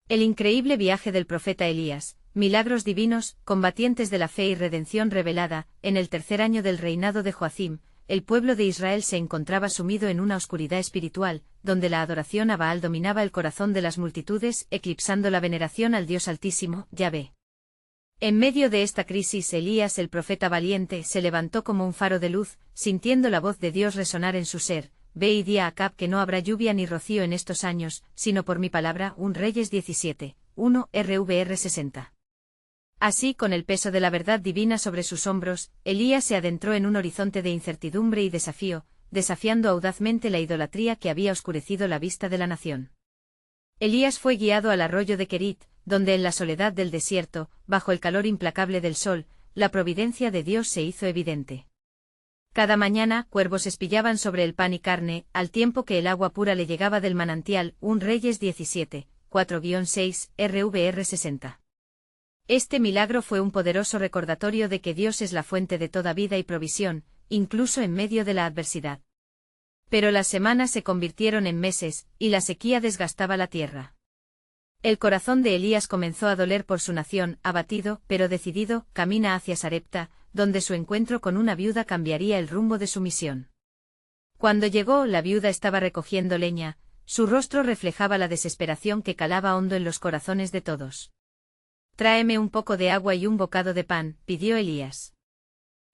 El increíble viaje del profeta Elías, milagros divinos, combatientes de la fe y redención revelada. En el tercer año del reinado de Joacim, el pueblo de Israel se encontraba sumido en una oscuridad espiritual, donde la adoración a Baal dominaba el corazón de las multitudes, eclipsando la veneración al Dios Altísimo, Yahvé. En medio de esta crisis, Elías, el profeta valiente, se levantó como un faro de luz, sintiendo la voz de Dios resonar en su ser. Ve y di a Acab que no habrá lluvia ni rocío en estos años, sino por mi palabra. 1 Reyes 17, 1 RVR 60. Así, con el peso de la verdad divina sobre sus hombros, Elías se adentró en un horizonte de incertidumbre y desafío, desafiando audazmente la idolatría que había oscurecido la vista de la nación. Elías fue guiado al arroyo de Kerit, donde en la soledad del desierto, bajo el calor implacable del sol, la providencia de Dios se hizo evidente. Cada mañana, cuervos espillaban sobre el pan y carne, al tiempo que el agua pura le llegaba del manantial. 1 Reyes 17, 4-6, RVR 60. Este milagro fue un poderoso recordatorio de que Dios es la fuente de toda vida y provisión, incluso en medio de la adversidad. Pero las semanas se convirtieron en meses, y la sequía desgastaba la tierra. El corazón de Elías comenzó a doler por su nación. Abatido, pero decidido, camina hacia Sarepta, donde su encuentro con una viuda cambiaría el rumbo de su misión. Cuando llegó, la viuda estaba recogiendo leña, su rostro reflejaba la desesperación que calaba hondo en los corazones de todos. «Tráeme un poco de agua y un bocado de pan», pidió Elías.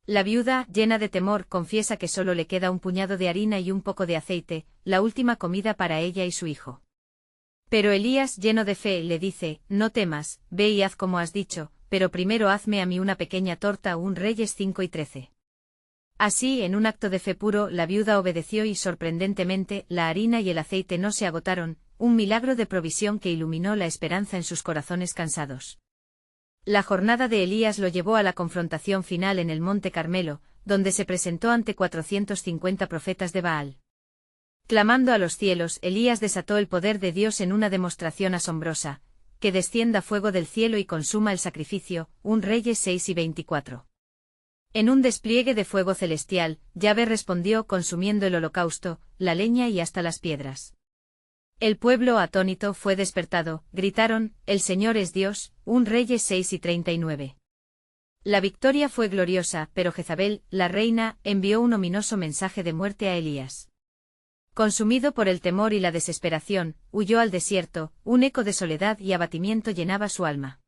La viuda, llena de temor, confiesa que solo le queda un puñado de harina y un poco de aceite, la última comida para ella y su hijo. Pero Elías, lleno de fe, le dice: «No temas, ve y haz como has dicho, pero primero hazme a mí una pequeña torta». 1 Reyes 5-13. Así, en un acto de fe puro, la viuda obedeció y sorprendentemente, la harina y el aceite no se agotaron, un milagro de provisión que iluminó la esperanza en sus corazones cansados. La jornada de Elías lo llevó a la confrontación final en el Monte Carmelo, donde se presentó ante 450 profetas de Baal. Clamando a los cielos, Elías desató el poder de Dios en una demostración asombrosa: «Que descienda fuego del cielo y consuma el sacrificio». 1 Reyes 6-24. En un despliegue de fuego celestial, Yahvé respondió consumiendo el holocausto, la leña y hasta las piedras. El pueblo atónito fue despertado, gritaron: «El Señor es Dios». 1 Reyes 6-39. La victoria fue gloriosa, pero Jezabel, la reina, envió un ominoso mensaje de muerte a Elías. Consumido por el temor y la desesperación, huyó al desierto. Un eco de soledad y abatimiento llenaba su alma.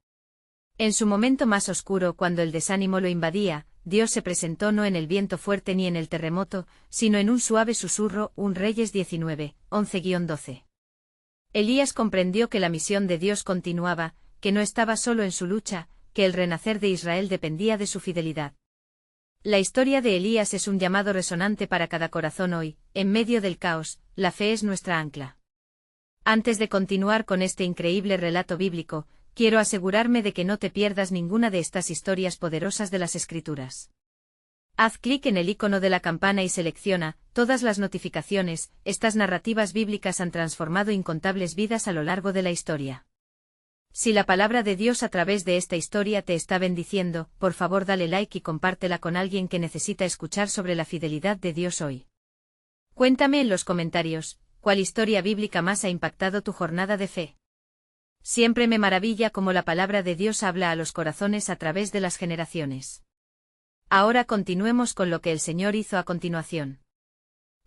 En su momento más oscuro, cuando el desánimo lo invadía, Dios se presentó no en el viento fuerte ni en el terremoto, sino en un suave susurro. 1 Reyes 19, 11-12. Elías comprendió que la misión de Dios continuaba, que no estaba solo en su lucha, que el renacer de Israel dependía de su fidelidad. La historia de Elías es un llamado resonante para cada corazón hoy. En medio del caos, la fe es nuestra ancla. Antes de continuar con este increíble relato bíblico, quiero asegurarme de que no te pierdas ninguna de estas historias poderosas de las Escrituras. Haz clic en el icono de la campana y selecciona todas las notificaciones. Estas narrativas bíblicas han transformado incontables vidas a lo largo de la historia. Si la palabra de Dios a través de esta historia te está bendiciendo, por favor dale like y compártela con alguien que necesita escuchar sobre la fidelidad de Dios hoy. Cuéntame en los comentarios, ¿cuál historia bíblica más ha impactado tu jornada de fe? Siempre me maravilla cómo la palabra de Dios habla a los corazones a través de las generaciones. Ahora continuemos con lo que el Señor hizo a continuación.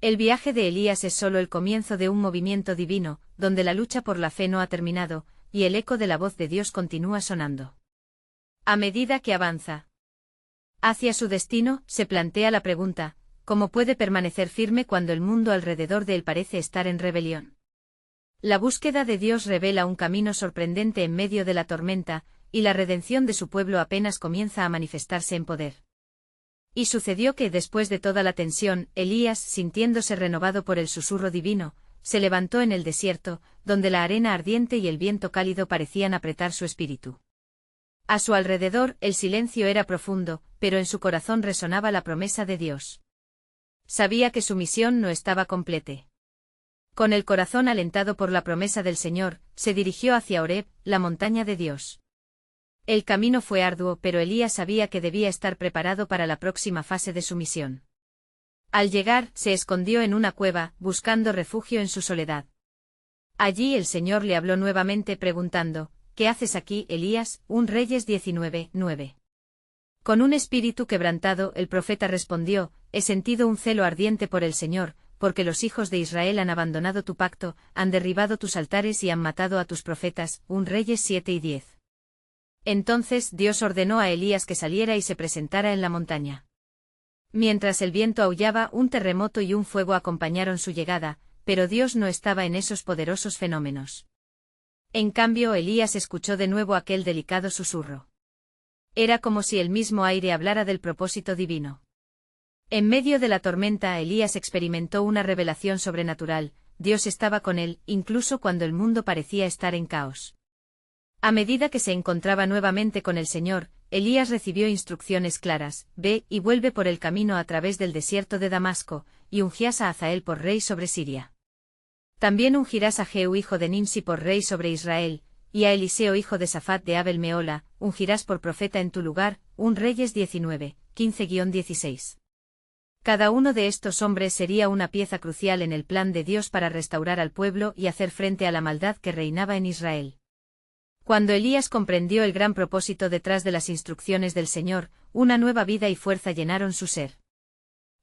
El viaje de Elías es solo el comienzo de un movimiento divino, donde la lucha por la fe no ha terminado, y el eco de la voz de Dios continúa sonando. A medida que avanza hacia su destino, se plantea la pregunta: ¿cómo puede permanecer firme cuando el mundo alrededor de él parece estar en rebelión? La búsqueda de Dios revela un camino sorprendente en medio de la tormenta, y la redención de su pueblo apenas comienza a manifestarse en poder. Y sucedió que, después de toda la tensión, Elías, sintiéndose renovado por el susurro divino, se levantó en el desierto, donde la arena ardiente y el viento cálido parecían apretar su espíritu. A su alrededor, el silencio era profundo, pero en su corazón resonaba la promesa de Dios. Sabía que su misión no estaba completa. Con el corazón alentado por la promesa del Señor, se dirigió hacia Horeb, la montaña de Dios. El camino fue arduo, pero Elías sabía que debía estar preparado para la próxima fase de su misión. Al llegar, se escondió en una cueva, buscando refugio en su soledad. Allí el Señor le habló nuevamente preguntando, ¿qué haces aquí, Elías? 1 Reyes 19:9. Con un espíritu quebrantado, el profeta respondió, he sentido un celo ardiente por el Señor, porque los hijos de Israel han abandonado tu pacto, han derribado tus altares y han matado a tus profetas. 1 Reyes 7:10. Entonces Dios ordenó a Elías que saliera y se presentara en la montaña. Mientras el viento aullaba, un terremoto y un fuego acompañaron su llegada, pero Dios no estaba en esos poderosos fenómenos. En cambio, Elías escuchó de nuevo aquel delicado susurro. Era como si el mismo aire hablara del propósito divino. En medio de la tormenta, Elías experimentó una revelación sobrenatural. Dios estaba con él, incluso cuando el mundo parecía estar en caos. A medida que se encontraba nuevamente con el Señor, Elías recibió instrucciones claras: ve y vuelve por el camino a través del desierto de Damasco, y ungirás a Hazael por rey sobre Siria. También ungirás a Jehú hijo de Nimsi por rey sobre Israel, y a Eliseo hijo de Safat de Abel Meola, ungirás por profeta en tu lugar. 1 Reyes 19, 15-16. Cada uno de estos hombres sería una pieza crucial en el plan de Dios para restaurar al pueblo y hacer frente a la maldad que reinaba en Israel. Cuando Elías comprendió el gran propósito detrás de las instrucciones del Señor, una nueva vida y fuerza llenaron su ser.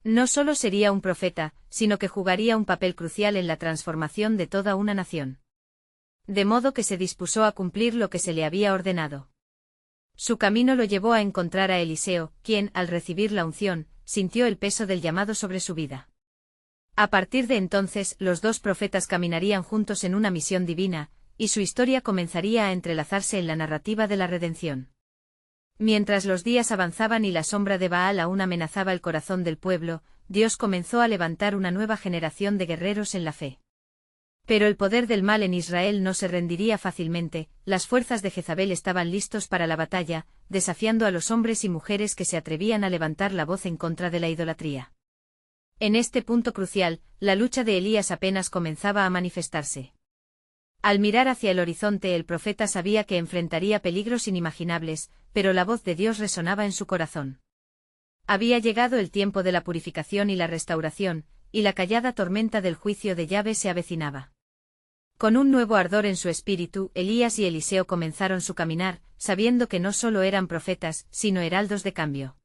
No solo sería un profeta, sino que jugaría un papel crucial en la transformación de toda una nación. De modo que se dispuso a cumplir lo que se le había ordenado. Su camino lo llevó a encontrar a Eliseo, quien, al recibir la unción, sintió el peso del llamado sobre su vida. A partir de entonces, los dos profetas caminarían juntos en una misión divina, y su historia comenzaría a entrelazarse en la narrativa de la redención. Mientras los días avanzaban y la sombra de Baal aún amenazaba el corazón del pueblo, Dios comenzó a levantar una nueva generación de guerreros en la fe. Pero el poder del mal en Israel no se rendiría fácilmente. Las fuerzas de Jezabel estaban listos para la batalla, desafiando a los hombres y mujeres que se atrevían a levantar la voz en contra de la idolatría. En este punto crucial, la lucha de Elías apenas comenzaba a manifestarse. Al mirar hacia el horizonte, el profeta sabía que enfrentaría peligros inimaginables, pero la voz de Dios resonaba en su corazón. Había llegado el tiempo de la purificación y la restauración, y la callada tormenta del juicio de Yahvé se avecinaba. Con un nuevo ardor en su espíritu, Elías y Eliseo comenzaron su caminar, sabiendo que no solo eran profetas, sino heraldos de cambio.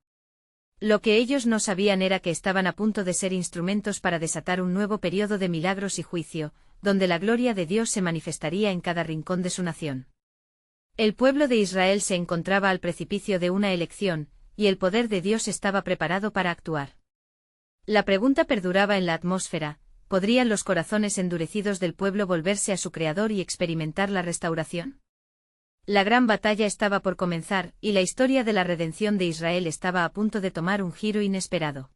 Lo que ellos no sabían era que estaban a punto de ser instrumentos para desatar un nuevo periodo de milagros y juicio, donde la gloria de Dios se manifestaría en cada rincón de su nación. El pueblo de Israel se encontraba al precipicio de una elección, y el poder de Dios estaba preparado para actuar. La pregunta perduraba en la atmósfera: ¿podrían los corazones endurecidos del pueblo volverse a su Creador y experimentar la restauración? La gran batalla estaba por comenzar, y la historia de la redención de Israel estaba a punto de tomar un giro inesperado.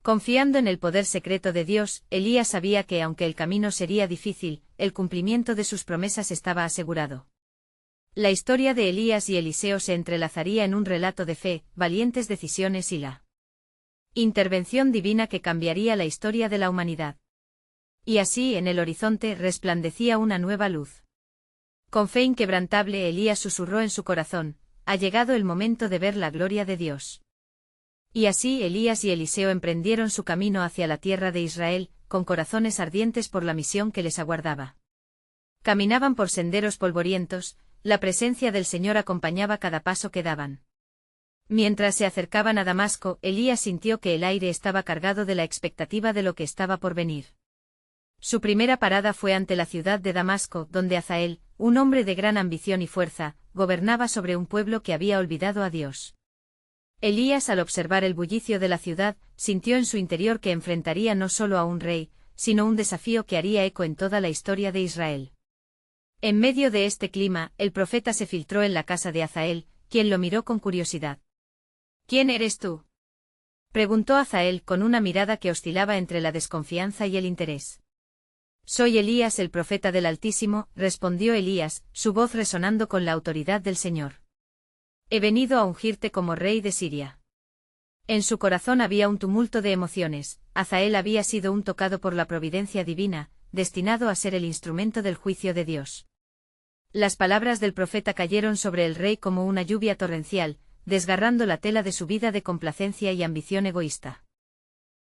Confiando en el poder secreto de Dios, Elías sabía que aunque el camino sería difícil, el cumplimiento de sus promesas estaba asegurado. La historia de Elías y Eliseo se entrelazaría en un relato de fe, valientes decisiones y la intervención divina que cambiaría la historia de la humanidad. Y así, en el horizonte resplandecía una nueva luz. Con fe inquebrantable, Elías susurró en su corazón: ha llegado el momento de ver la gloria de Dios. Y así Elías y Eliseo emprendieron su camino hacia la tierra de Israel, con corazones ardientes por la misión que les aguardaba. Caminaban por senderos polvorientos, la presencia del Señor acompañaba cada paso que daban. Mientras se acercaban a Damasco, Elías sintió que el aire estaba cargado de la expectativa de lo que estaba por venir. Su primera parada fue ante la ciudad de Damasco, donde Hazael, un hombre de gran ambición y fuerza, gobernaba sobre un pueblo que había olvidado a Dios. Elías, al observar el bullicio de la ciudad, sintió en su interior que enfrentaría no solo a un rey, sino un desafío que haría eco en toda la historia de Israel. En medio de este clima, el profeta se filtró en la casa de Hazael, quien lo miró con curiosidad. ¿Quién eres tú?, preguntó Hazael con una mirada que oscilaba entre la desconfianza y el interés. Soy Elías, el profeta del Altísimo, respondió Elías, su voz resonando con la autoridad del Señor. He venido a ungirte como rey de Siria. En su corazón había un tumulto de emociones. Hazael había sido un tocado por la providencia divina, destinado a ser el instrumento del juicio de Dios. Las palabras del profeta cayeron sobre el rey como una lluvia torrencial, desgarrando la tela de su vida de complacencia y ambición egoísta.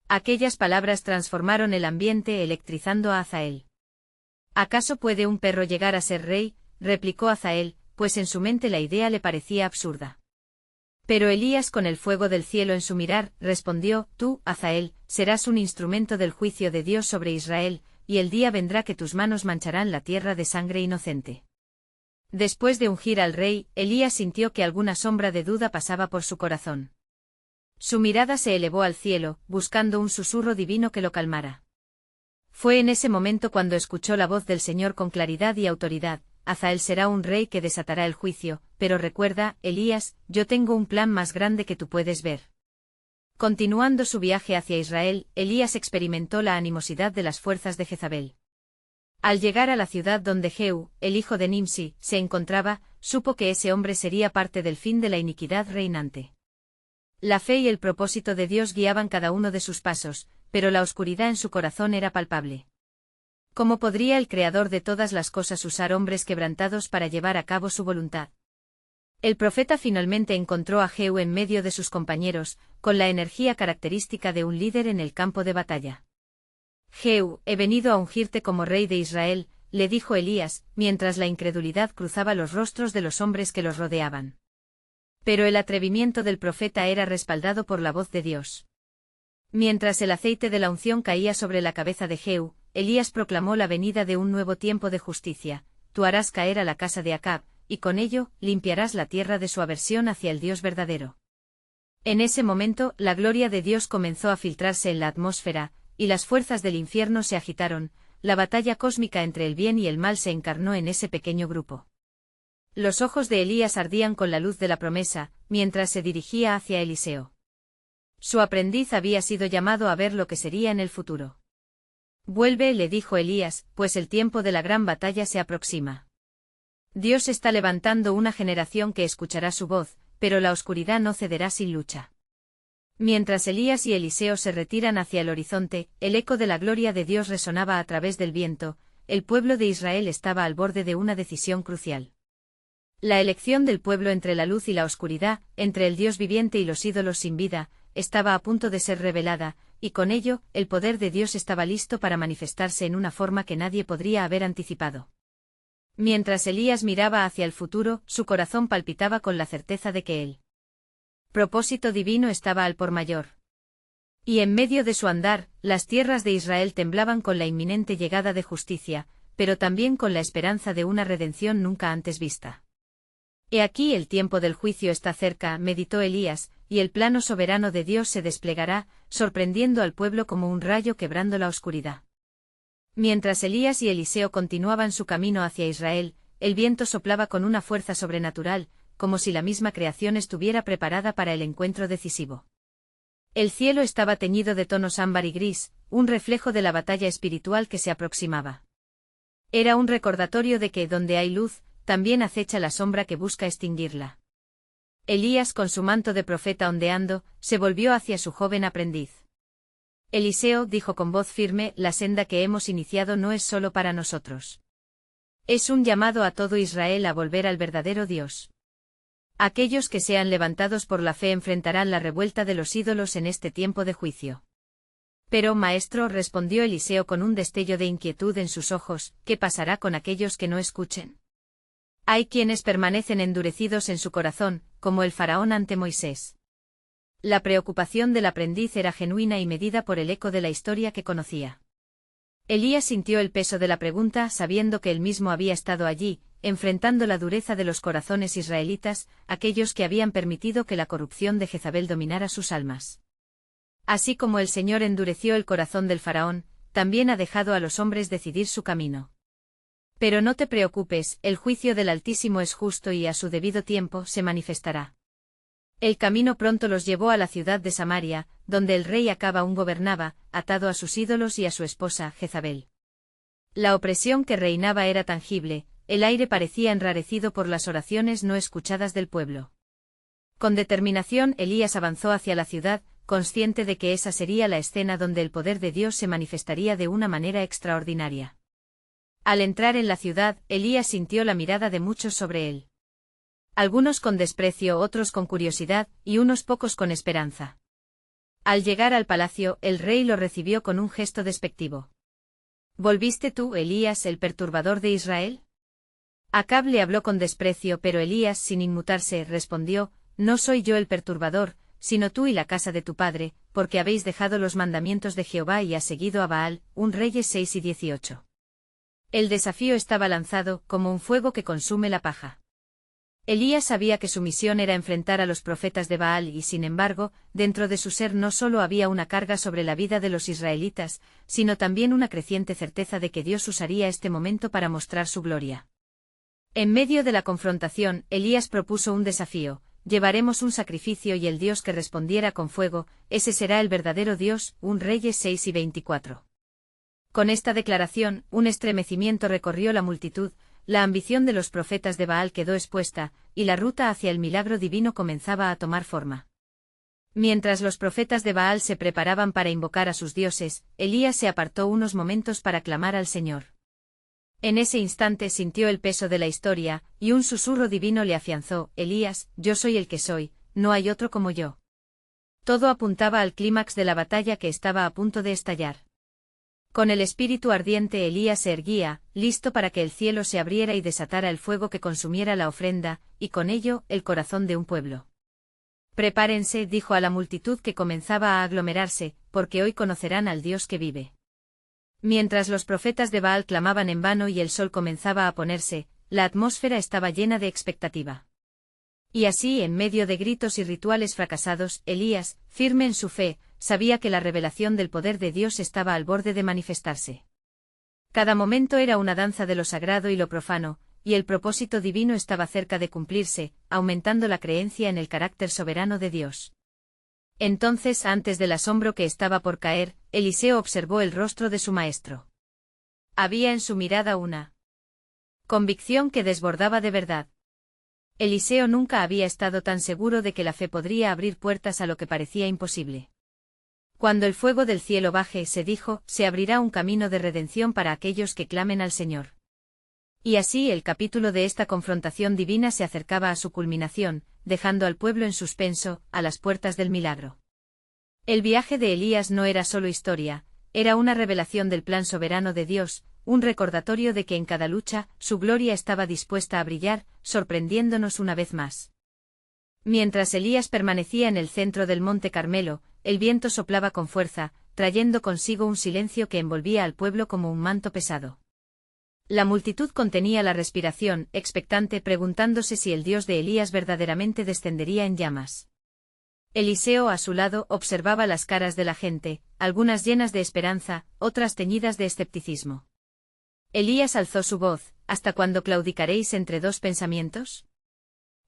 Aquellas palabras transformaron el ambiente, electrizando a Hazael. ¿Acaso puede un perro llegar a ser rey?, replicó Hazael, pues en su mente la idea le parecía absurda. Pero Elías, con el fuego del cielo en su mirar, respondió: Tú, Hazael, serás un instrumento del juicio de Dios sobre Israel, y el día vendrá que tus manos mancharán la tierra de sangre inocente. Después de ungir al rey, Elías sintió que alguna sombra de duda pasaba por su corazón. Su mirada se elevó al cielo, buscando un susurro divino que lo calmara. Fue en ese momento cuando escuchó la voz del Señor con claridad y autoridad: Hazael será un rey que desatará el juicio, pero recuerda, Elías, yo tengo un plan más grande que tú puedes ver. Continuando su viaje hacia Israel, Elías experimentó la animosidad de las fuerzas de Jezabel. Al llegar a la ciudad donde Jehú, el hijo de Nimsi, se encontraba, supo que ese hombre sería parte del fin de la iniquidad reinante. La fe y el propósito de Dios guiaban cada uno de sus pasos, pero la oscuridad en su corazón era palpable. ¿Cómo podría el Creador de todas las cosas usar hombres quebrantados para llevar a cabo su voluntad? El profeta finalmente encontró a Jehú en medio de sus compañeros, con la energía característica de un líder en el campo de batalla. Jehú, he venido a ungirte como rey de Israel, le dijo Elías, mientras la incredulidad cruzaba los rostros de los hombres que los rodeaban. Pero el atrevimiento del profeta era respaldado por la voz de Dios. Mientras el aceite de la unción caía sobre la cabeza de Jehú, Elías proclamó la venida de un nuevo tiempo de justicia: Tú harás caer a la casa de Acab, y con ello, limpiarás la tierra de su aversión hacia el Dios verdadero. En ese momento, la gloria de Dios comenzó a filtrarse en la atmósfera, y las fuerzas del infierno se agitaron. La batalla cósmica entre el bien y el mal se encarnó en ese pequeño grupo. Los ojos de Elías ardían con la luz de la promesa, mientras se dirigía hacia Eliseo. Su aprendiz había sido llamado a ver lo que sería en el futuro. Vuelve, le dijo Elías, pues el tiempo de la gran batalla se aproxima. Dios está levantando una generación que escuchará su voz, pero la oscuridad no cederá sin lucha. Mientras Elías y Eliseo se retiran hacia el horizonte, el eco de la gloria de Dios resonaba a través del viento. El pueblo de Israel estaba al borde de una decisión crucial. La elección del pueblo entre la luz y la oscuridad, entre el Dios viviente y los ídolos sin vida, estaba a punto de ser revelada, y con ello, el poder de Dios estaba listo para manifestarse en una forma que nadie podría haber anticipado. Mientras Elías miraba hacia el futuro, su corazón palpitaba con la certeza de que el propósito divino estaba al por mayor. Y en medio de su andar, las tierras de Israel temblaban con la inminente llegada de justicia, pero también con la esperanza de una redención nunca antes vista. He aquí el tiempo del juicio está cerca, meditó Elías, y el plano soberano de Dios se desplegará, sorprendiendo al pueblo como un rayo quebrando la oscuridad. Mientras Elías y Eliseo continuaban su camino hacia Israel, el viento soplaba con una fuerza sobrenatural, como si la misma creación estuviera preparada para el encuentro decisivo. El cielo estaba teñido de tonos ámbar y gris, un reflejo de la batalla espiritual que se aproximaba. Era un recordatorio de que, donde hay luz, también acecha la sombra que busca extinguirla. Elías, con su manto de profeta ondeando, se volvió hacia su joven aprendiz. Eliseo, dijo con voz firme, la senda que hemos iniciado no es solo para nosotros. Es un llamado a todo Israel a volver al verdadero Dios. Aquellos que sean levantados por la fe enfrentarán la revuelta de los ídolos en este tiempo de juicio. Pero, maestro, respondió Eliseo con un destello de inquietud en sus ojos, ¿qué pasará con aquellos que no escuchen? Hay quienes permanecen endurecidos en su corazón, como el faraón ante Moisés. La preocupación del aprendiz era genuina y medida por el eco de la historia que conocía. Elías sintió el peso de la pregunta, sabiendo que él mismo había estado allí, enfrentando la dureza de los corazones israelitas, aquellos que habían permitido que la corrupción de Jezabel dominara sus almas. Así como el Señor endureció el corazón del faraón, también ha dejado a los hombres decidir su camino. Pero no te preocupes, el juicio del Altísimo es justo y a su debido tiempo se manifestará. El camino pronto los llevó a la ciudad de Samaria, donde el rey Acab aún gobernaba, atado a sus ídolos y a su esposa, Jezabel. La opresión que reinaba era tangible, el aire parecía enrarecido por las oraciones no escuchadas del pueblo. Con determinación Elías avanzó hacia la ciudad, consciente de que esa sería la escena donde el poder de Dios se manifestaría de una manera extraordinaria. Al entrar en la ciudad, Elías sintió la mirada de muchos sobre él. Algunos con desprecio, otros con curiosidad, y unos pocos con esperanza. Al llegar al palacio, el rey lo recibió con un gesto despectivo. ¿Volviste tú, Elías, el perturbador de Israel? Acab le habló con desprecio, pero Elías, sin inmutarse, respondió: No soy yo el perturbador, sino tú y la casa de tu padre, porque habéis dejado los mandamientos de Jehová y has seguido a Baal. 1 Reyes 6:18. El desafío estaba lanzado, como un fuego que consume la paja. Elías sabía que su misión era enfrentar a los profetas de Baal y, sin embargo, dentro de su ser no solo había una carga sobre la vida de los israelitas, sino también una creciente certeza de que Dios usaría este momento para mostrar su gloria. En medio de la confrontación, Elías propuso un desafío: llevaremos un sacrificio y el Dios que respondiera con fuego, ese será el verdadero Dios. 1 Reyes 6:24. Con esta declaración, un estremecimiento recorrió la multitud, la ambición de los profetas de Baal quedó expuesta, y la ruta hacia el milagro divino comenzaba a tomar forma. Mientras los profetas de Baal se preparaban para invocar a sus dioses, Elías se apartó unos momentos para clamar al Señor. En ese instante sintió el peso de la historia, y un susurro divino le afianzó: Elías, yo soy el que soy, no hay otro como yo. Todo apuntaba al clímax de la batalla que estaba a punto de estallar. Con el espíritu ardiente Elías se erguía, listo para que el cielo se abriera y desatara el fuego que consumiera la ofrenda, y con ello, el corazón de un pueblo. Prepárense, dijo a la multitud que comenzaba a aglomerarse, porque hoy conocerán al Dios que vive. Mientras los profetas de Baal clamaban en vano y el sol comenzaba a ponerse, la atmósfera estaba llena de expectativa. Y así, en medio de gritos y rituales fracasados, Elías, firme en su fe, sabía que la revelación del poder de Dios estaba al borde de manifestarse. Cada momento era una danza de lo sagrado y lo profano, y el propósito divino estaba cerca de cumplirse, aumentando la creencia en el carácter soberano de Dios. Entonces, antes del asombro que estaba por caer, Eliseo observó el rostro de su maestro. Había en su mirada una convicción que desbordaba de verdad. Eliseo nunca había estado tan seguro de que la fe podría abrir puertas a lo que parecía imposible. Cuando el fuego del cielo baje, se dijo, se abrirá un camino de redención para aquellos que clamen al Señor. Y así el capítulo de esta confrontación divina se acercaba a su culminación, dejando al pueblo en suspenso, a las puertas del milagro. El viaje de Elías no era solo historia, era una revelación del plan soberano de Dios, un recordatorio de que en cada lucha, su gloria estaba dispuesta a brillar, sorprendiéndonos una vez más. Mientras Elías permanecía en el centro del monte Carmelo, el viento soplaba con fuerza, trayendo consigo un silencio que envolvía al pueblo como un manto pesado. La multitud contenía la respiración, expectante, preguntándose si el Dios de Elías verdaderamente descendería en llamas. Eliseo, a su lado, observaba las caras de la gente, algunas llenas de esperanza, otras teñidas de escepticismo. Elías alzó su voz: ¿hasta cuándo claudicaréis entre dos pensamientos?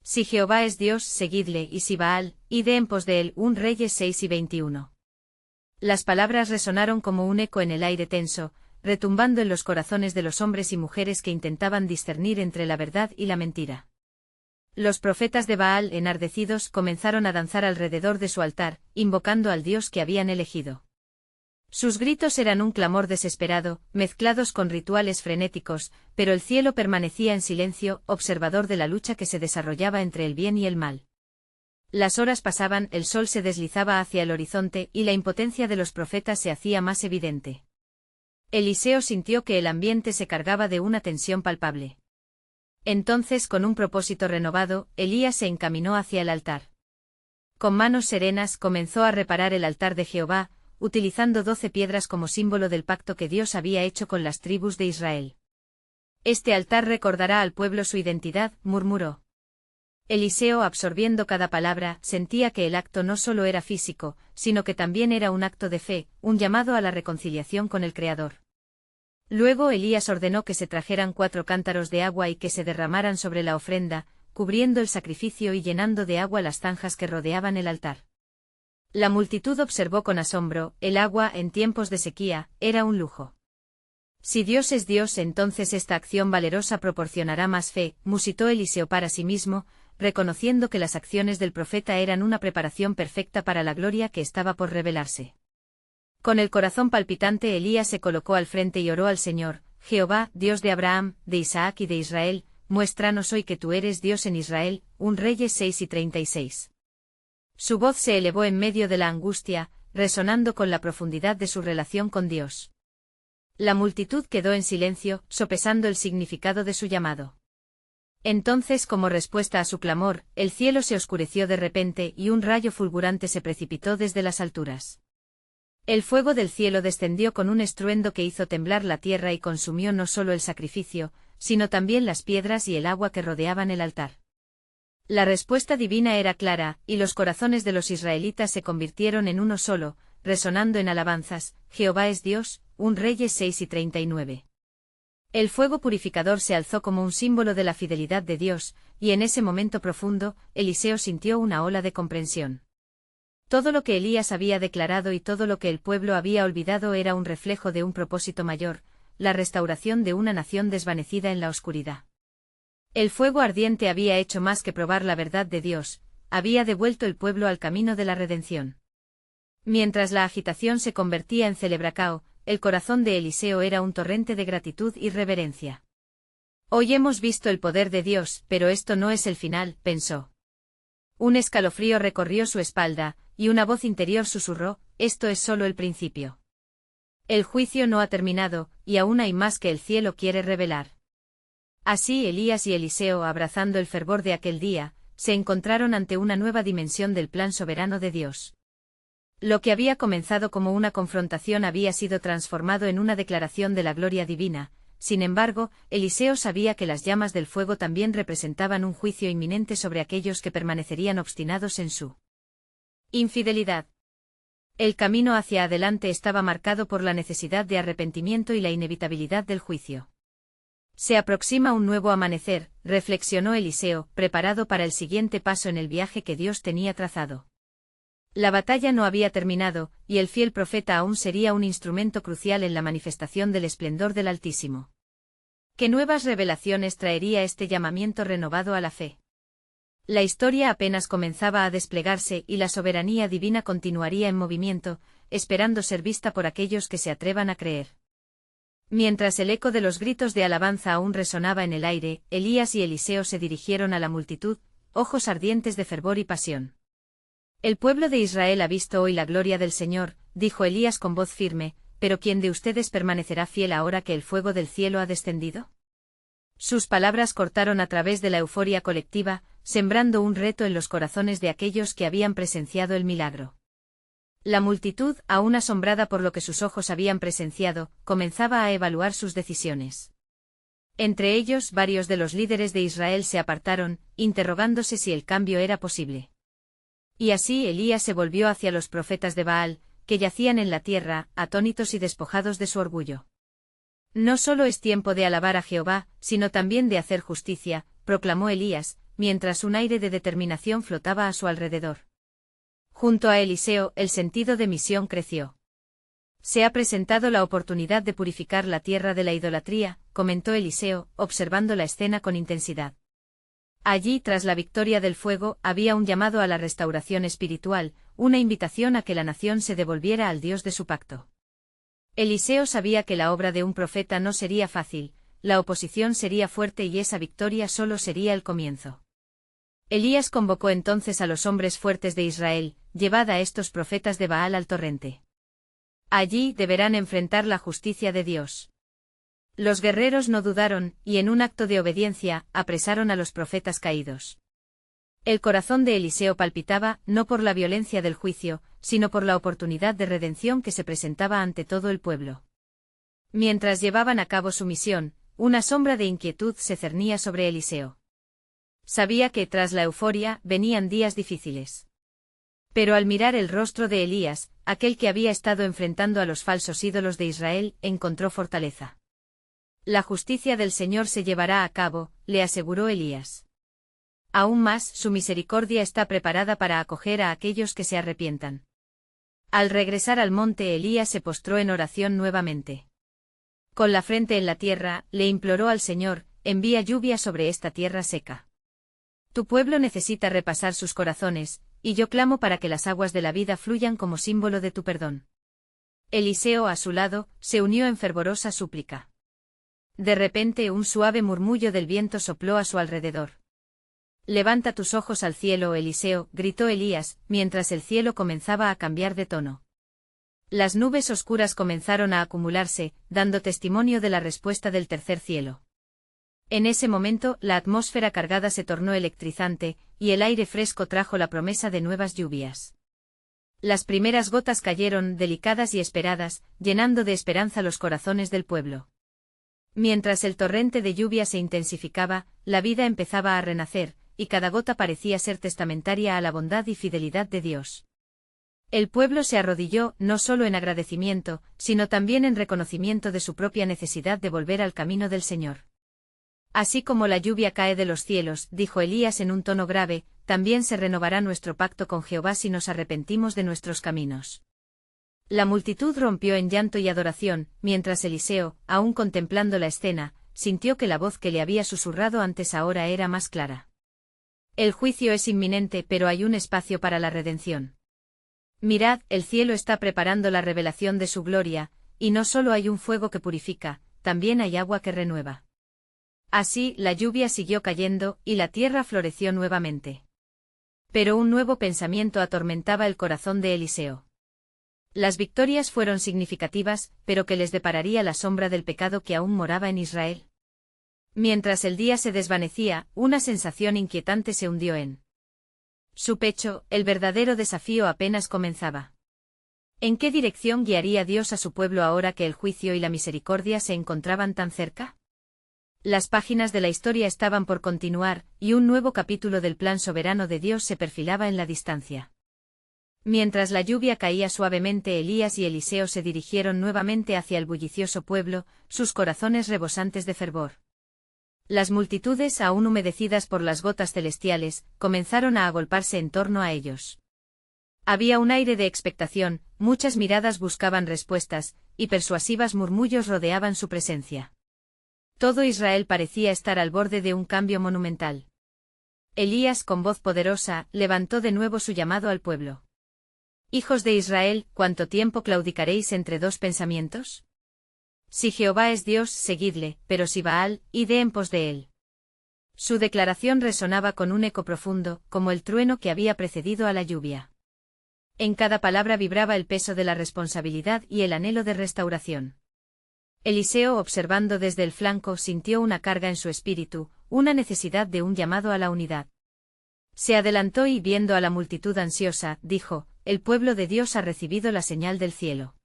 Si Jehová es Dios, seguidle, y si Baal, id en pos de él. 1 Reyes 6:21. Las palabras resonaron como un eco en el aire tenso, retumbando en los corazones de los hombres y mujeres que intentaban discernir entre la verdad y la mentira. Los profetas de Baal, enardecidos, comenzaron a danzar alrededor de su altar, invocando al Dios que habían elegido. Sus gritos eran un clamor desesperado, mezclados con rituales frenéticos, pero el cielo permanecía en silencio, observador de la lucha que se desarrollaba entre el bien y el mal. Las horas pasaban, el sol se deslizaba hacia el horizonte y la impotencia de los profetas se hacía más evidente. Eliseo sintió que el ambiente se cargaba de una tensión palpable. Entonces, con un propósito renovado, Elías se encaminó hacia el altar. Con manos serenas comenzó a reparar el altar de Jehová, utilizando 12 piedras como símbolo del pacto que Dios había hecho con las tribus de Israel. Este altar recordará al pueblo su identidad, murmuró. Eliseo, absorbiendo cada palabra, sentía que el acto no solo era físico, sino que también era un acto de fe, un llamado a la reconciliación con el Creador. Luego Elías ordenó que se trajeran 4 cántaros de agua y que se derramaran sobre la ofrenda, cubriendo el sacrificio y llenando de agua las zanjas que rodeaban el altar. La multitud observó con asombro: el agua, en tiempos de sequía, era un lujo. Si Dios es Dios, entonces esta acción valerosa proporcionará más fe, musitó Eliseo para sí mismo, reconociendo que las acciones del profeta eran una preparación perfecta para la gloria que estaba por revelarse. Con el corazón palpitante, Elías se colocó al frente y oró al Señor: Jehová, Dios de Abraham, de Isaac y de Israel, muéstranos hoy que tú eres Dios en Israel. 1 Reyes 6:36. Su voz se elevó en medio de la angustia, resonando con la profundidad de su relación con Dios. La multitud quedó en silencio, sopesando el significado de su llamado. Entonces, como respuesta a su clamor, el cielo se oscureció de repente y un rayo fulgurante se precipitó desde las alturas. El fuego del cielo descendió con un estruendo que hizo temblar la tierra y consumió no solo el sacrificio, sino también las piedras y el agua que rodeaban el altar. La respuesta divina era clara, y los corazones de los israelitas se convirtieron en uno solo, resonando en alabanzas: Jehová es Dios, un Reyes 6:39. El fuego purificador se alzó como un símbolo de la fidelidad de Dios, y en ese momento profundo, Eliseo sintió una ola de comprensión. Todo lo que Elías había declarado y todo lo que el pueblo había olvidado era un reflejo de un propósito mayor, la restauración de una nación desvanecida en la oscuridad. El fuego ardiente había hecho más que probar la verdad de Dios, había devuelto el pueblo al camino de la redención. Mientras la agitación se convertía en celebracao, el corazón de Eliseo era un torrente de gratitud y reverencia. Hoy hemos visto el poder de Dios, pero esto no es el final, pensó. Un escalofrío recorrió su espalda, y una voz interior susurró: esto es solo el principio. El juicio no ha terminado, y aún hay más que el cielo quiere revelar. Así Elías y Eliseo, abrazando el fervor de aquel día, se encontraron ante una nueva dimensión del plan soberano de Dios. Lo que había comenzado como una confrontación había sido transformado en una declaración de la gloria divina. Sin embargo, Eliseo sabía que las llamas del fuego también representaban un juicio inminente sobre aquellos que permanecerían obstinados en su infidelidad. El camino hacia adelante estaba marcado por la necesidad de arrepentimiento y la inevitabilidad del juicio. Se aproxima un nuevo amanecer, reflexionó Eliseo, preparado para el siguiente paso en el viaje que Dios tenía trazado. La batalla no había terminado, y el fiel profeta aún sería un instrumento crucial en la manifestación del esplendor del Altísimo. ¿Qué nuevas revelaciones traería este llamamiento renovado a la fe? La historia apenas comenzaba a desplegarse y la soberanía divina continuaría en movimiento, esperando ser vista por aquellos que se atrevan a creer. Mientras el eco de los gritos de alabanza aún resonaba en el aire, Elías y Eliseo se dirigieron a la multitud, ojos ardientes de fervor y pasión. El pueblo de Israel ha visto hoy la gloria del Señor, dijo Elías con voz firme, pero ¿quién de ustedes permanecerá fiel ahora que el fuego del cielo ha descendido? Sus palabras cortaron a través de la euforia colectiva, sembrando un reto en los corazones de aquellos que habían presenciado el milagro. La multitud, aún asombrada por lo que sus ojos habían presenciado, comenzaba a evaluar sus decisiones. Entre ellos, varios de los líderes de Israel se apartaron, interrogándose si el cambio era posible. Y así Elías se volvió hacia los profetas de Baal, que yacían en la tierra, atónitos y despojados de su orgullo. No solo es tiempo de alabar a Jehová, sino también de hacer justicia, proclamó Elías, mientras un aire de determinación flotaba a su alrededor. Junto a Eliseo, el sentido de misión creció. Se ha presentado la oportunidad de purificar la tierra de la idolatría, comentó Eliseo, observando la escena con intensidad. Allí, tras la victoria del fuego, había un llamado a la restauración espiritual, una invitación a que la nación se devolviera al Dios de su pacto. Eliseo sabía que la obra de un profeta no sería fácil, la oposición sería fuerte y esa victoria solo sería el comienzo. Elías convocó entonces a los hombres fuertes de Israel: llevad a estos profetas de Baal al torrente. Allí deberán enfrentar la justicia de Dios. Los guerreros no dudaron, y en un acto de obediencia, apresaron a los profetas caídos. El corazón de Eliseo palpitaba, no por la violencia del juicio, sino por la oportunidad de redención que se presentaba ante todo el pueblo. Mientras llevaban a cabo su misión, una sombra de inquietud se cernía sobre Eliseo. Sabía que, tras la euforia, venían días difíciles. Pero al mirar el rostro de Elías, aquel que había estado enfrentando a los falsos ídolos de Israel, encontró fortaleza. La justicia del Señor se llevará a cabo, le aseguró Elías. Aún más, su misericordia está preparada para acoger a aquellos que se arrepientan. Al regresar al monte, Elías se postró en oración nuevamente. Con la frente en la tierra, le imploró al Señor: envía lluvia sobre esta tierra seca. Tu pueblo necesita repasar sus corazones, y yo clamo para que las aguas de la vida fluyan como símbolo de tu perdón. Eliseo, a su lado, se unió en fervorosa súplica. De repente un suave murmullo del viento sopló a su alrededor. Levanta tus ojos al cielo, Eliseo, gritó Elías, mientras el cielo comenzaba a cambiar de tono. Las nubes oscuras comenzaron a acumularse, dando testimonio de la respuesta del tercer cielo. En ese momento, la atmósfera cargada se tornó electrizante, y el aire fresco trajo la promesa de nuevas lluvias. Las primeras gotas cayeron, delicadas y esperadas, llenando de esperanza los corazones del pueblo. Mientras el torrente de lluvia se intensificaba, la vida empezaba a renacer, y cada gota parecía ser testamentaria a la bondad y fidelidad de Dios. El pueblo se arrodilló, no solo en agradecimiento, sino también en reconocimiento de su propia necesidad de volver al camino del Señor. Así como la lluvia cae de los cielos, dijo Elías en un tono grave, también se renovará nuestro pacto con Jehová si nos arrepentimos de nuestros caminos. La multitud rompió en llanto y adoración, mientras Eliseo, aún contemplando la escena, sintió que la voz que le había susurrado antes ahora era más clara. El juicio es inminente, pero hay un espacio para la redención. Mirad, el cielo está preparando la revelación de su gloria, y no solo hay un fuego que purifica, también hay agua que renueva. Así, la lluvia siguió cayendo, y la tierra floreció nuevamente. Pero un nuevo pensamiento atormentaba el corazón de Eliseo. Las victorias fueron significativas, pero ¿qué les depararía la sombra del pecado que aún moraba en Israel? Mientras el día se desvanecía, una sensación inquietante se hundió en su pecho. El verdadero desafío apenas comenzaba. ¿En qué dirección guiaría Dios a su pueblo ahora que el juicio y la misericordia se encontraban tan cerca? Las páginas de la historia estaban por continuar, y un nuevo capítulo del plan soberano de Dios se perfilaba en la distancia. Mientras la lluvia caía suavemente, Elías y Eliseo se dirigieron nuevamente hacia el bullicioso pueblo, sus corazones rebosantes de fervor. Las multitudes, aún humedecidas por las gotas celestiales, comenzaron a agolparse en torno a ellos. Había un aire de expectación, muchas miradas buscaban respuestas, y persuasivas murmullos rodeaban su presencia. Todo Israel parecía estar al borde de un cambio monumental. Elías, con voz poderosa, levantó de nuevo su llamado al pueblo. Hijos de Israel, ¿cuánto tiempo claudicaréis entre dos pensamientos? Si Jehová es Dios, seguidle, pero si Baal, id en pos de él. Su declaración resonaba con un eco profundo, como el trueno que había precedido a la lluvia. En cada palabra vibraba el peso de la responsabilidad y el anhelo de restauración. Eliseo, observando desde el flanco, sintió una carga en su espíritu, una necesidad de un llamado a la unidad. Se adelantó y, viendo a la multitud ansiosa, dijo: el pueblo de Dios ha recibido la señal del cielo.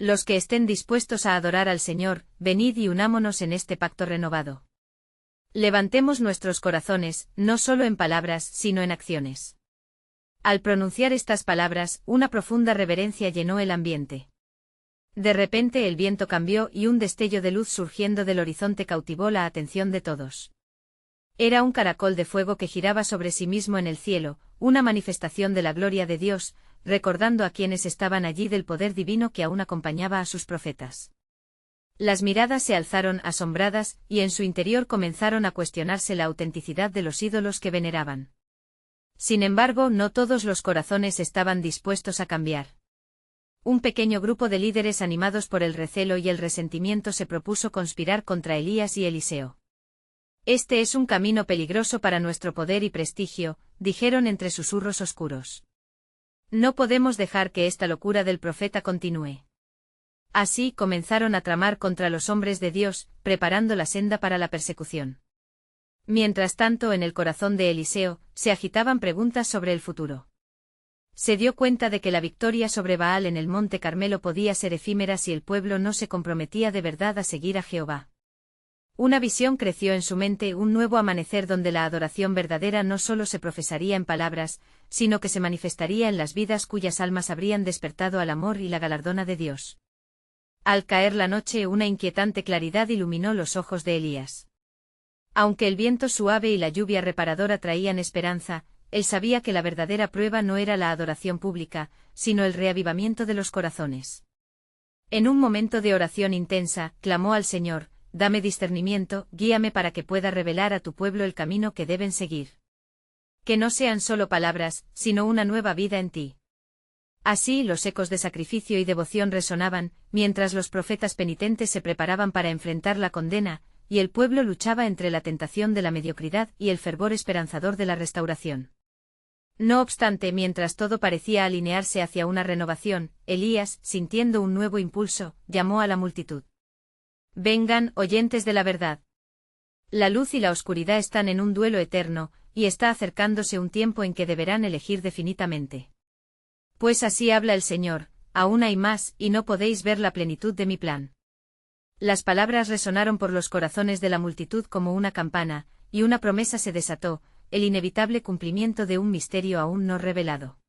Los que estén dispuestos a adorar al Señor, venid y unámonos en este pacto renovado. Levantemos nuestros corazones, no solo en palabras, sino en acciones. Al pronunciar estas palabras, una profunda reverencia llenó el ambiente. De repente el viento cambió y un destello de luz surgiendo del horizonte cautivó la atención de todos. Era un caracol de fuego que giraba sobre sí mismo en el cielo, una manifestación de la gloria de Dios, recordando a quienes estaban allí del poder divino que aún acompañaba a sus profetas. Las miradas se alzaron asombradas, y en su interior comenzaron a cuestionarse la autenticidad de los ídolos que veneraban. Sin embargo, no todos los corazones estaban dispuestos a cambiar. Un pequeño grupo de líderes animados por el recelo y el resentimiento se propuso conspirar contra Elías y Eliseo. Este es un camino peligroso para nuestro poder y prestigio, dijeron entre susurros oscuros. No podemos dejar que esta locura del profeta continúe. Así comenzaron a tramar contra los hombres de Dios, preparando la senda para la persecución. Mientras tanto, en el corazón de Eliseo, se agitaban preguntas sobre el futuro. Se dio cuenta de que la victoria sobre Baal en el monte Carmelo podía ser efímera si el pueblo no se comprometía de verdad a seguir a Jehová. Una visión creció en su mente, un nuevo amanecer donde la adoración verdadera no solo se profesaría en palabras, sino que se manifestaría en las vidas cuyas almas habrían despertado al amor y la galardona de Dios. Al caer la noche, una inquietante claridad iluminó los ojos de Elías. Aunque el viento suave y la lluvia reparadora traían esperanza, él sabía que la verdadera prueba no era la adoración pública, sino el reavivamiento de los corazones. En un momento de oración intensa, clamó al Señor: dame discernimiento, guíame para que pueda revelar a tu pueblo el camino que deben seguir. Que no sean solo palabras, sino una nueva vida en ti. Así los ecos de sacrificio y devoción resonaban, mientras los profetas penitentes se preparaban para enfrentar la condena, y el pueblo luchaba entre la tentación de la mediocridad y el fervor esperanzador de la restauración. No obstante, mientras todo parecía alinearse hacia una renovación, Elías, sintiendo un nuevo impulso, llamó a la multitud. Vengan, oyentes de la verdad. La luz y la oscuridad están en un duelo eterno, y está acercándose un tiempo en que deberán elegir definitivamente. Pues así habla el Señor, aún hay más, y no podéis ver la plenitud de mi plan. Las palabras resonaron por los corazones de la multitud como una campana, y una promesa se desató, el inevitable cumplimiento de un misterio aún no revelado.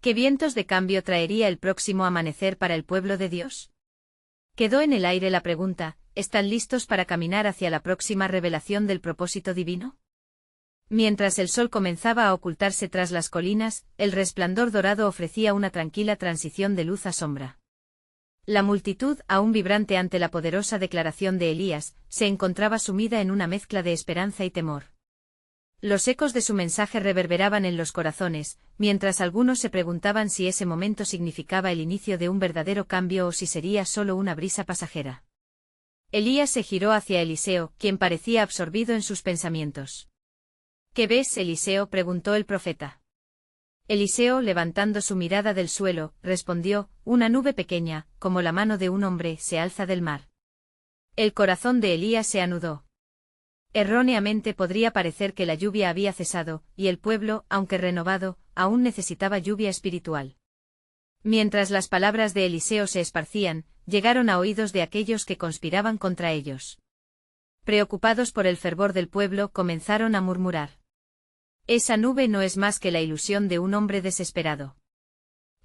¿Qué vientos de cambio traería el próximo amanecer para el pueblo de Dios? Quedó en el aire la pregunta, ¿están listos para caminar hacia la próxima revelación del propósito divino? Mientras el sol comenzaba a ocultarse tras las colinas, el resplandor dorado ofrecía una tranquila transición de luz a sombra. La multitud, aún vibrante ante la poderosa declaración de Elías, se encontraba sumida en una mezcla de esperanza y temor. Los ecos de su mensaje reverberaban en los corazones, mientras algunos se preguntaban si ese momento significaba el inicio de un verdadero cambio o si sería solo una brisa pasajera. Elías se giró hacia Eliseo, quien parecía absorbido en sus pensamientos. ¿Qué ves, Eliseo?, preguntó el profeta. Eliseo, levantando su mirada del suelo, respondió, una nube pequeña, como la mano de un hombre, se alza del mar. El corazón de Elías se anudó. Erróneamente podría parecer que la lluvia había cesado, y el pueblo, aunque renovado, aún necesitaba lluvia espiritual. Mientras las palabras de Eliseo se esparcían, llegaron a oídos de aquellos que conspiraban contra ellos. Preocupados por el fervor del pueblo, comenzaron a murmurar. Esa nube no es más que la ilusión de un hombre desesperado.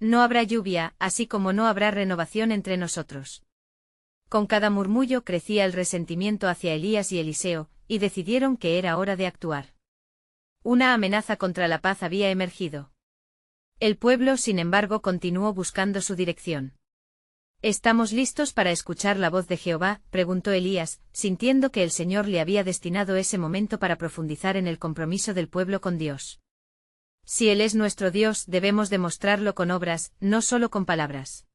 No habrá lluvia, así como no habrá renovación entre nosotros. Con cada murmullo crecía el resentimiento hacia Elías y Eliseo, y decidieron que era hora de actuar. Una amenaza contra la paz había emergido. El pueblo, sin embargo, continuó buscando su dirección. ¿Estamos listos para escuchar la voz de Jehová?, preguntó Elías, sintiendo que el Señor le había destinado ese momento para profundizar en el compromiso del pueblo con Dios. Si Él es nuestro Dios, debemos demostrarlo con obras, no solo con palabras.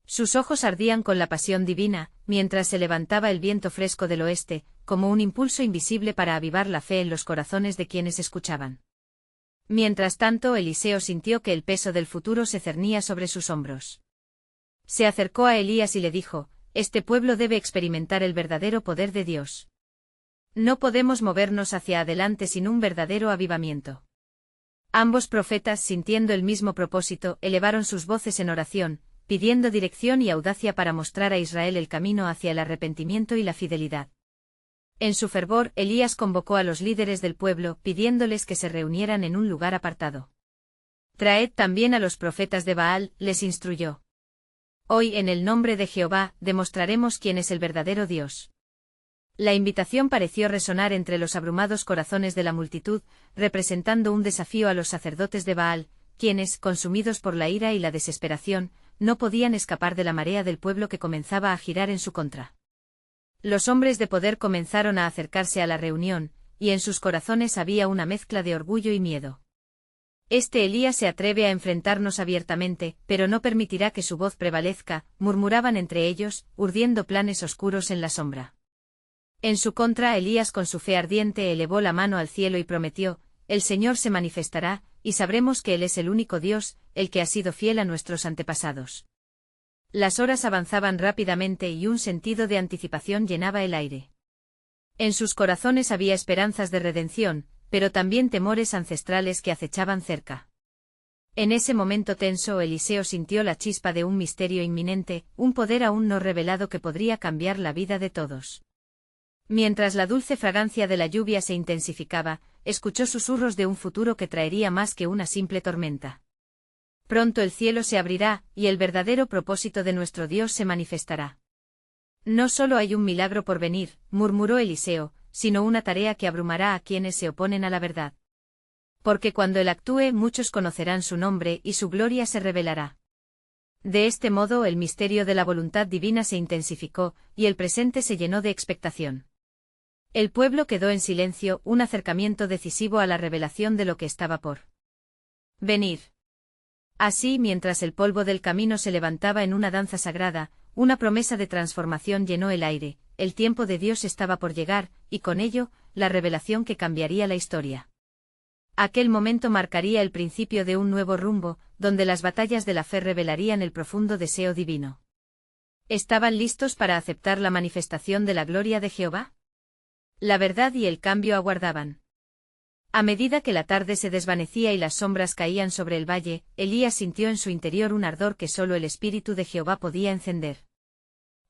Sus ojos ardían con la pasión divina, mientras se levantaba el viento fresco del oeste, como un impulso invisible para avivar la fe en los corazones de quienes escuchaban. Mientras tanto, Eliseo sintió que el peso del futuro se cernía sobre sus hombros. Se acercó a Elías y le dijo, este pueblo debe experimentar el verdadero poder de Dios. No podemos movernos hacia adelante sin un verdadero avivamiento. Ambos profetas, sintiendo el mismo propósito, elevaron sus voces en oración, pidiendo dirección y audacia para mostrar a Israel el camino hacia el arrepentimiento y la fidelidad. En su fervor, Elías convocó a los líderes del pueblo, pidiéndoles que se reunieran en un lugar apartado. Traed también a los profetas de Baal, les instruyó. Hoy, en el nombre de Jehová, demostraremos quién es el verdadero Dios. La invitación pareció resonar entre los abrumados corazones de la multitud, representando un desafío a los sacerdotes de Baal, quienes, consumidos por la ira y la desesperación, no podían escapar de la marea del pueblo que comenzaba a girar en su contra. Los hombres de poder comenzaron a acercarse a la reunión, y en sus corazones había una mezcla de orgullo y miedo. Este Elías se atreve a enfrentarnos abiertamente, pero no permitirá que su voz prevalezca, murmuraban entre ellos, urdiendo planes oscuros en la sombra. En su contra, Elías con su fe ardiente elevó la mano al cielo y prometió, el Señor se manifestará, y sabremos que Él es el único Dios, el que ha sido fiel a nuestros antepasados. Las horas avanzaban rápidamente y un sentido de anticipación llenaba el aire. En sus corazones había esperanzas de redención, pero también temores ancestrales que acechaban cerca. En ese momento tenso, Eliseo sintió la chispa de un misterio inminente, un poder aún no revelado que podría cambiar la vida de todos. Mientras la dulce fragancia de la lluvia se intensificaba, escuchó susurros de un futuro que traería más que una simple tormenta. Pronto el cielo se abrirá, y el verdadero propósito de nuestro Dios se manifestará. No solo hay un milagro por venir, murmuró Eliseo, sino una tarea que abrumará a quienes se oponen a la verdad. Porque cuando Él actúe, muchos conocerán su nombre y su gloria se revelará. De este modo el misterio de la voluntad divina se intensificó, y el presente se llenó de expectación. El pueblo quedó en silencio, un acercamiento decisivo a la revelación de lo que estaba por venir. Así, mientras el polvo del camino se levantaba en una danza sagrada, una promesa de transformación llenó el aire, el tiempo de Dios estaba por llegar, y con ello, la revelación que cambiaría la historia. Aquel momento marcaría el principio de un nuevo rumbo, donde las batallas de la fe revelarían el profundo deseo divino. ¿Estaban listos para aceptar la manifestación de la gloria de Jehová? La verdad y el cambio aguardaban. A medida que la tarde se desvanecía y las sombras caían sobre el valle, Elías sintió en su interior un ardor que solo el Espíritu de Jehová podía encender.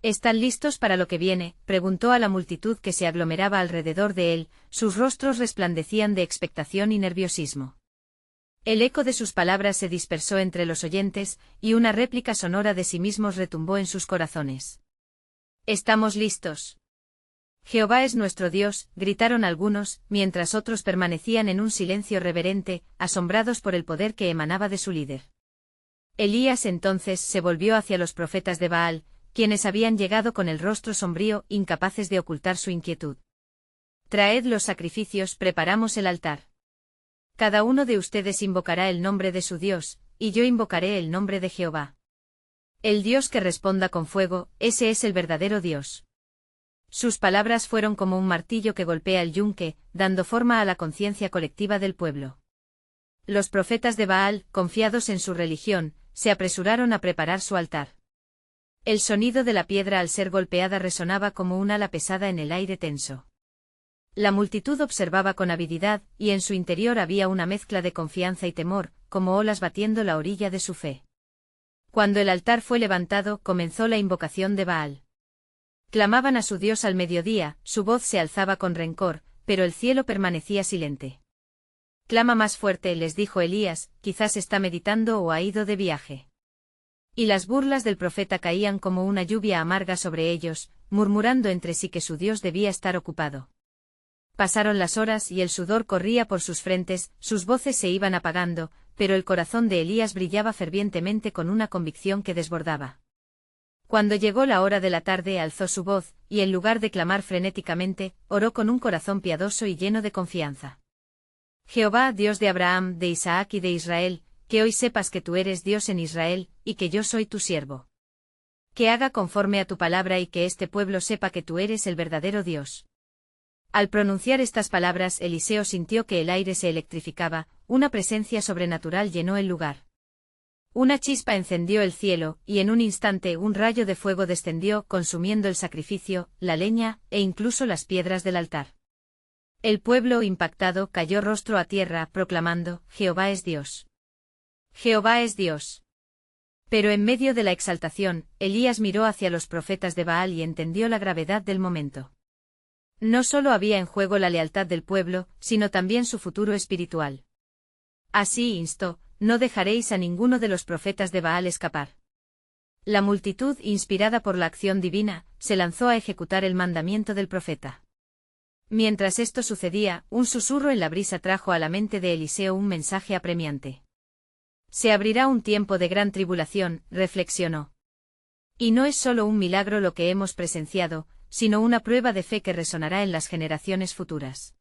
¿Están listos para lo que viene?, preguntó a la multitud que se aglomeraba alrededor de él, sus rostros resplandecían de expectación y nerviosismo. El eco de sus palabras se dispersó entre los oyentes, y una réplica sonora de sí mismos retumbó en sus corazones. «¿Estamos listos? Jehová es nuestro Dios», gritaron algunos, mientras otros permanecían en un silencio reverente, asombrados por el poder que emanaba de su líder. Elías entonces se volvió hacia los profetas de Baal, quienes habían llegado con el rostro sombrío, incapaces de ocultar su inquietud. «Traed los sacrificios, preparamos el altar. Cada uno de ustedes invocará el nombre de su Dios, y yo invocaré el nombre de Jehová. El Dios que responda con fuego, ese es el verdadero Dios». Sus palabras fueron como un martillo que golpea el yunque, dando forma a la conciencia colectiva del pueblo. Los profetas de Baal, confiados en su religión, se apresuraron a preparar su altar. El sonido de la piedra al ser golpeada resonaba como un ala pesada en el aire tenso. La multitud observaba con avididad, y en su interior había una mezcla de confianza y temor, como olas batiendo la orilla de su fe. Cuando el altar fue levantado, comenzó la invocación de Baal. Clamaban a su Dios al mediodía, su voz se alzaba con rencor, pero el cielo permanecía silente. «Clama más fuerte», les dijo Elías, «quizás está meditando o ha ido de viaje». Y las burlas del profeta caían como una lluvia amarga sobre ellos, murmurando entre sí que su Dios debía estar ocupado. Pasaron las horas y el sudor corría por sus frentes, sus voces se iban apagando, pero el corazón de Elías brillaba fervientemente con una convicción que desbordaba. Cuando llegó la hora de la tarde alzó su voz, y en lugar de clamar frenéticamente, oró con un corazón piadoso y lleno de confianza. «Jehová, Dios de Abraham, de Isaac y de Israel, que hoy sepas que tú eres Dios en Israel, y que yo soy tu siervo. Que haga conforme a tu palabra y que este pueblo sepa que tú eres el verdadero Dios». Al pronunciar estas palabras, Eliseo sintió que el aire se electrificaba, una presencia sobrenatural llenó el lugar. Una chispa encendió el cielo, y en un instante un rayo de fuego descendió, consumiendo el sacrificio, la leña, e incluso las piedras del altar. El pueblo, impactado, cayó rostro a tierra, proclamando: «Jehová es Dios. Jehová es Dios». Pero en medio de la exaltación, Elías miró hacia los profetas de Baal y entendió la gravedad del momento. No solo había en juego la lealtad del pueblo, sino también su futuro espiritual. Así instó: «No dejaréis a ninguno de los profetas de Baal escapar». La multitud, inspirada por la acción divina, se lanzó a ejecutar el mandamiento del profeta. Mientras esto sucedía, un susurro en la brisa trajo a la mente de Eliseo un mensaje apremiante. «Se abrirá un tiempo de gran tribulación», reflexionó. «Y no es solo un milagro lo que hemos presenciado, sino una prueba de fe que resonará en las generaciones futuras».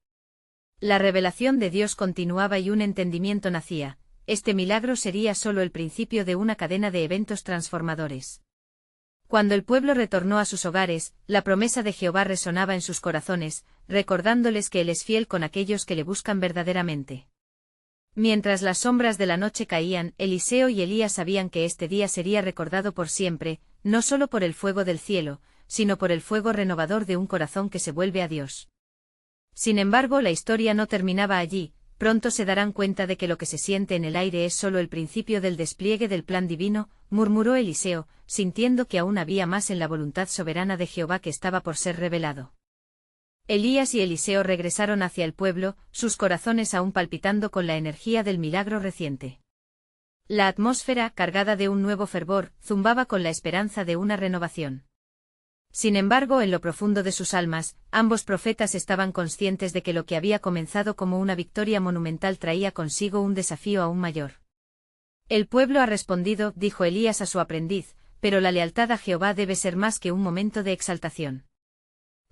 La revelación de Dios continuaba y un entendimiento nacía: este milagro sería solo el principio de una cadena de eventos transformadores. Cuando el pueblo retornó a sus hogares, la promesa de Jehová resonaba en sus corazones, recordándoles que Él es fiel con aquellos que le buscan verdaderamente. Mientras las sombras de la noche caían, Eliseo y Elías sabían que este día sería recordado por siempre, no solo por el fuego del cielo, sino por el fuego renovador de un corazón que se vuelve a Dios. Sin embargo, la historia no terminaba allí. Pronto se darán cuenta de que lo que se siente en el aire es solo el principio del despliegue del plan divino, murmuró Eliseo, sintiendo que aún había más en la voluntad soberana de Jehová que estaba por ser revelado. Elías y Eliseo regresaron hacia el pueblo, sus corazones aún palpitando con la energía del milagro reciente. La atmósfera, cargada de un nuevo fervor, zumbaba con la esperanza de una renovación. Sin embargo, en lo profundo de sus almas, ambos profetas estaban conscientes de que lo que había comenzado como una victoria monumental traía consigo un desafío aún mayor. «El pueblo ha respondido», dijo Elías a su aprendiz, «pero la lealtad a Jehová debe ser más que un momento de exaltación.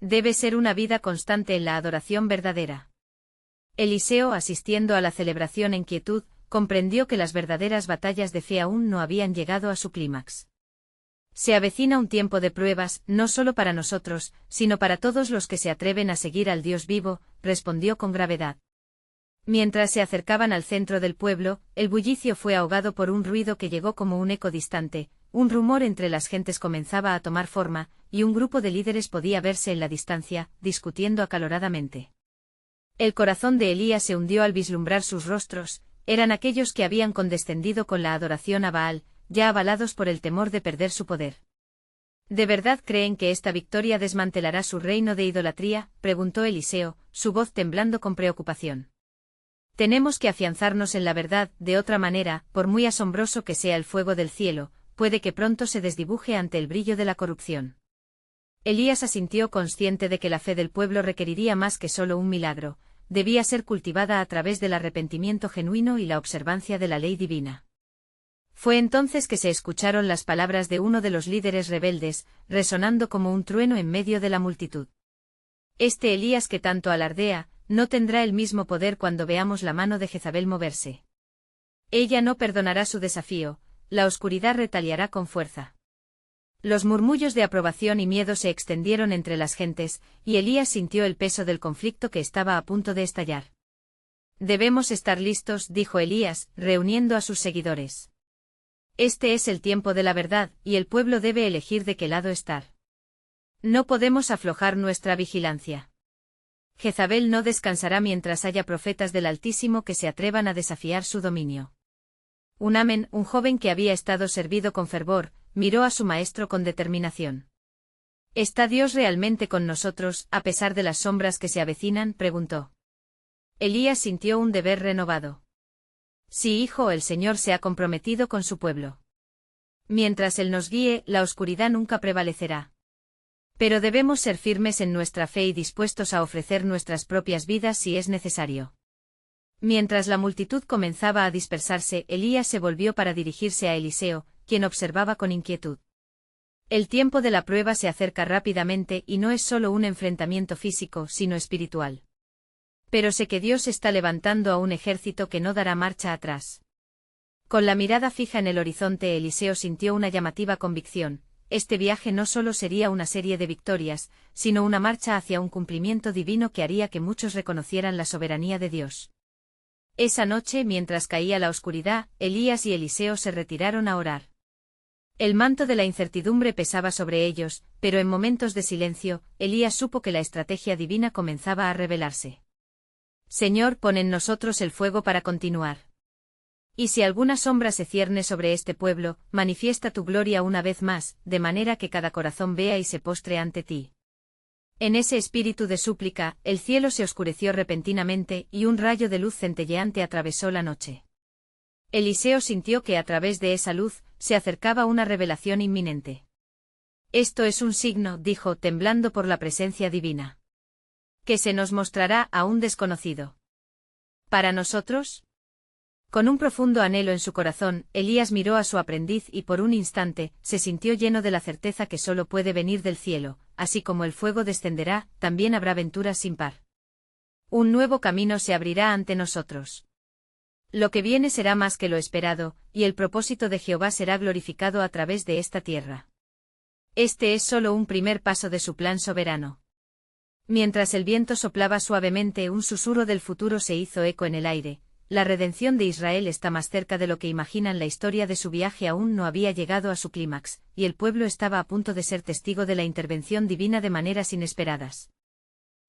Debe ser una vida constante en la adoración verdadera». Eliseo, asistiendo a la celebración en quietud, comprendió que las verdaderas batallas de fe aún no habían llegado a su clímax. «Se avecina un tiempo de pruebas, no solo para nosotros, sino para todos los que se atreven a seguir al Dios vivo», respondió con gravedad. Mientras se acercaban al centro del pueblo, el bullicio fue ahogado por un ruido que llegó como un eco distante, un rumor entre las gentes comenzaba a tomar forma, y un grupo de líderes podía verse en la distancia, discutiendo acaloradamente. El corazón de Elías se hundió al vislumbrar sus rostros, eran aquellos que habían condescendido con la adoración a Baal, ya avalados por el temor de perder su poder. ¿De verdad creen que esta victoria desmantelará su reino de idolatría?, preguntó Eliseo, su voz temblando con preocupación. Tenemos que afianzarnos en la verdad, de otra manera, por muy asombroso que sea el fuego del cielo, puede que pronto se desdibuje ante el brillo de la corrupción. Elías asintió consciente de que la fe del pueblo requeriría más que solo un milagro, debía ser cultivada a través del arrepentimiento genuino y la observancia de la ley divina. Fue entonces que se escucharon las palabras de uno de los líderes rebeldes, resonando como un trueno en medio de la multitud. Este Elías que tanto alardea, no tendrá el mismo poder cuando veamos la mano de Jezabel moverse. Ella no perdonará su desafío, la oscuridad retaliará con fuerza. Los murmullos de aprobación y miedo se extendieron entre las gentes, y Elías sintió el peso del conflicto que estaba a punto de estallar. Debemos estar listos, dijo Elías, reuniendo a sus seguidores. Este es el tiempo de la verdad, y el pueblo debe elegir de qué lado estar. No podemos aflojar nuestra vigilancia. Jezabel no descansará mientras haya profetas del Altísimo que se atrevan a desafiar su dominio. Unamen, un joven que había estado servido con fervor, miró a su maestro con determinación. ¿Está Dios realmente con nosotros, a pesar de las sombras que se avecinan?, preguntó. Elías sintió un deber renovado. Sí, hijo, el Señor se ha comprometido con su pueblo. Mientras Él nos guíe, la oscuridad nunca prevalecerá. Pero debemos ser firmes en nuestra fe y dispuestos a ofrecer nuestras propias vidas si es necesario. Mientras la multitud comenzaba a dispersarse, Elías se volvió para dirigirse a Eliseo, quien observaba con inquietud. El tiempo de la prueba se acerca rápidamente y no es solo un enfrentamiento físico, sino espiritual. Pero sé que Dios está levantando a un ejército que no dará marcha atrás. Con la mirada fija en el horizonte, Eliseo sintió una llamativa convicción. Este viaje no solo sería una serie de victorias, sino una marcha hacia un cumplimiento divino que haría que muchos reconocieran la soberanía de Dios. Esa noche, mientras caía la oscuridad, Elías y Eliseo se retiraron a orar. El manto de la incertidumbre pesaba sobre ellos, pero en momentos de silencio, Elías supo que la estrategia divina comenzaba a revelarse. Señor, pon en nosotros el fuego para continuar. Y si alguna sombra se cierne sobre este pueblo, manifiesta tu gloria una vez más, de manera que cada corazón vea y se postre ante ti. En ese espíritu de súplica, el cielo se oscureció repentinamente y un rayo de luz centelleante atravesó la noche. Eliseo sintió que a través de esa luz, se acercaba una revelación inminente. Esto es un signo, dijo, temblando por la presencia divina. Que se nos mostrará a un desconocido. ¿Para nosotros? Con un profundo anhelo en su corazón, Elías miró a su aprendiz y por un instante, se sintió lleno de la certeza que solo puede venir del cielo, así como el fuego descenderá, también habrá venturas sin par. Un nuevo camino se abrirá ante nosotros. Lo que viene será más que lo esperado, y el propósito de Jehová será glorificado a través de esta tierra. Este es solo un primer paso de su plan soberano. Mientras el viento soplaba suavemente, un susurro del futuro se hizo eco en el aire. La redención de Israel está más cerca de lo que imaginan. La historia de su viaje aún no había llegado a su clímax, y el pueblo estaba a punto de ser testigo de la intervención divina de maneras inesperadas.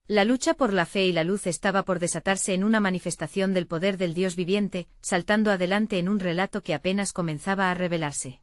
La lucha por la fe y la luz estaba por desatarse en una manifestación del poder del Dios viviente, saltando adelante en un relato que apenas comenzaba a revelarse.